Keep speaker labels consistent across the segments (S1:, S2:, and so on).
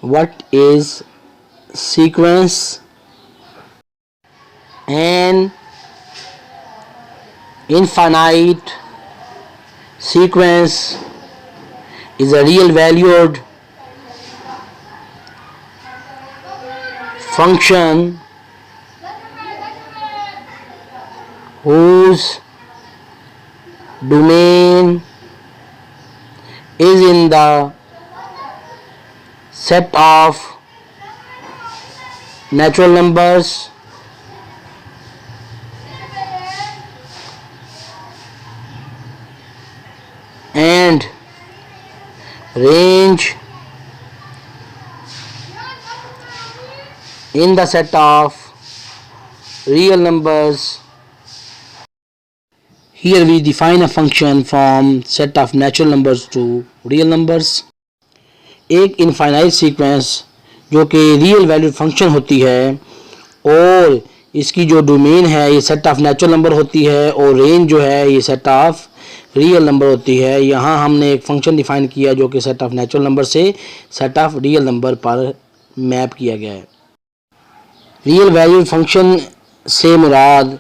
S1: what is sequence. An infinite sequence is a real valued function whose domain is in the set of natural numbers and range in the set of real numbers. Here we define a function from set of natural numbers to real numbers. एक infinite sequence जो कि real valued function होती है और इसकी जो domain है ये सेट ऑफ नेचुरल नंबर होती है और रेंज जो है ये सेट ऑफ रियल नंबर होती है। यहाँ हमने एक फंक्शन डिफाइन किया जो कि सेट ऑफ नेचुरल नंबर से सेट ऑफ रियल नंबर पर मैप किया गया है। रियल वैल्यूड फंक्शन से मुराद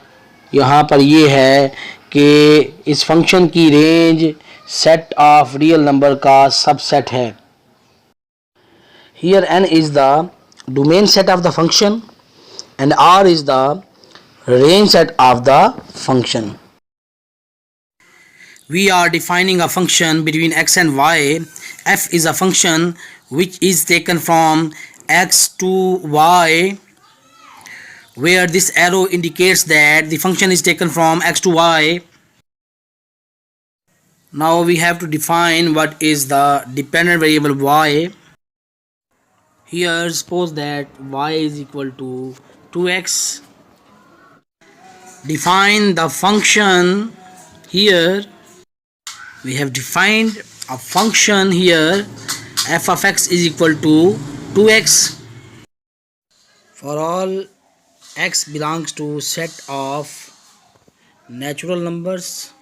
S1: यहाँ पर ये है कि इस फंक्शन की range set of real number का सबसेट है। Here n is the domain set of the function and r is the range set of the function. We are defining a function between x and y. F is a function which is taken from x to y, where this arrow indicates that the function is taken from x to y. Now we have to define what is the dependent variable y. Here suppose that y is equal to 2x. Define the function. Here we have defined a function here, f of x is equal to 2x for all x belongs to set of natural numbers.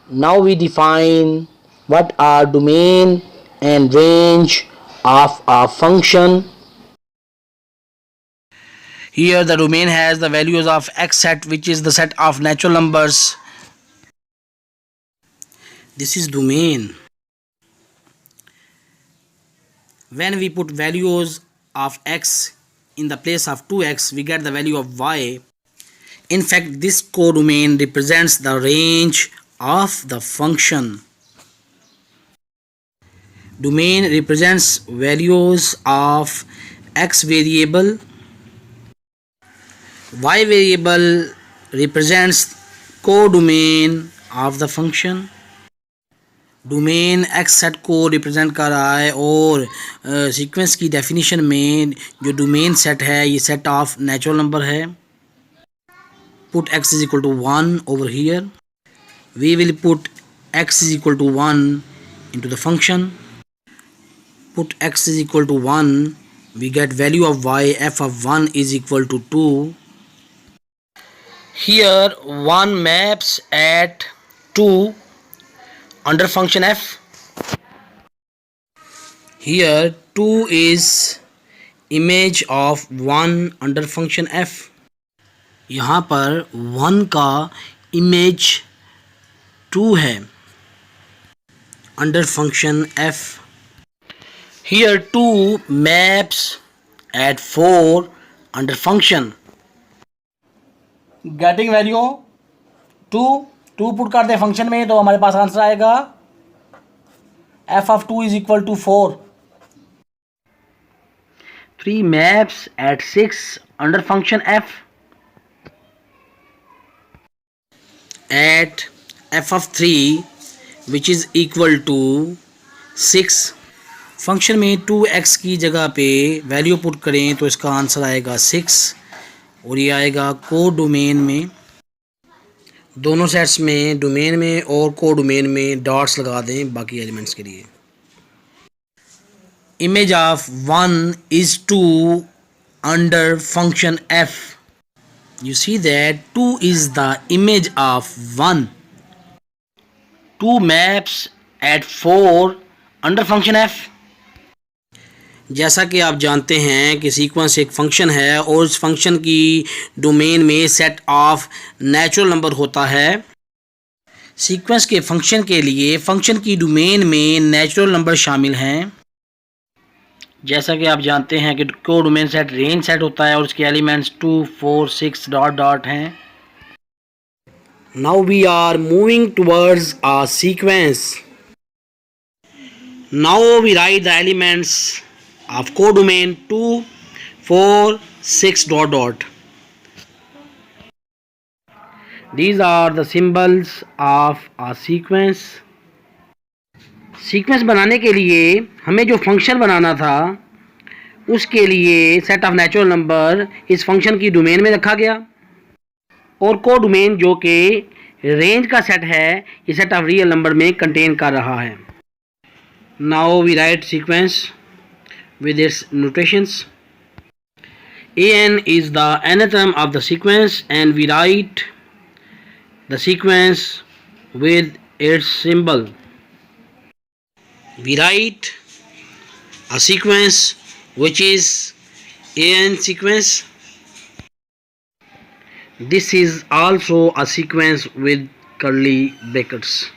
S1: Now we define what are domain and range of a function. Here the domain has the values of x set, which is the set of natural numbers. This is domain. When we put values of x in the place of 2x, we get the value of y. In fact, this codomain represents the range of the function. Domain represents values of x variable. Y variable represents codomain of the function. Domain x set को represent कर रहा है और sequence की definition में जो domain set है ये सेट ऑफ नेचुरल नंबर है. Put x is equal to 1 over here. We will put x is equal to 1 into the function. Put x is equal to 1, we get value of y, f of 1 is equal to 2. Here 1 maps at 2 under function f. Here 2 is image of 1 under function f. यहाँ पर 1 का image 2 है under function f. Here 2 maps at 4 under function. Getting value 2 put करते हैं function में तो हमारे पास answer आएगा f of 2 is equal to 4. 3 maps at 6 under function f. At f of 3 which is equal to 6. Function में 2x की जगह पे वैल्यू पुट करें तो इसका आंसर आएगा 6 और ये आएगा को डोमेन में. दोनों सेट्स में डोमेन में और को डोमेन में डॉट्स लगा दें बाकी एलिमेंट्स के लिए. Image of 1 is 2 under function f. You see that 2 is the image of 1. 2 maps at 4 under function f. जैसा कि आप जानते हैं कि सीक्वेंस एक फंक्शन है और इस फंक्शन की डोमेन में सेट ऑफ नेचुरल नंबर होता है। सीक्वेंस के फंक्शन के लिए फंक्शन की डोमेन में नेचुरल नंबर शामिल हैं। जैसा कि आप जानते हैं कि को डोमेन सेट रेंज सेट होता है और उसके एलिमेंट्स 2, 4, 6 डॉट डॉट हैं। Now we are moving towards a sequence. Now we write the elements of codomain 2, 4, 6 dot dot. These are the symbols of a sequence. Sequence बनाने के लिए हमें जो फंक्शन बनाना था उसके लिए सेट ऑफ नेचुरल नंबर इस फंक्शन की डोमेन में रखा गया और को डोमेन जो कि रेंज का सेट है ये सेट ऑफ रियल नंबर में कंटेन कर रहा है। Now we write sequence with its notations. An is the nth term of the sequence and we write the sequence with its symbol. We write a sequence which is An sequence. This is also a sequence with curly brackets.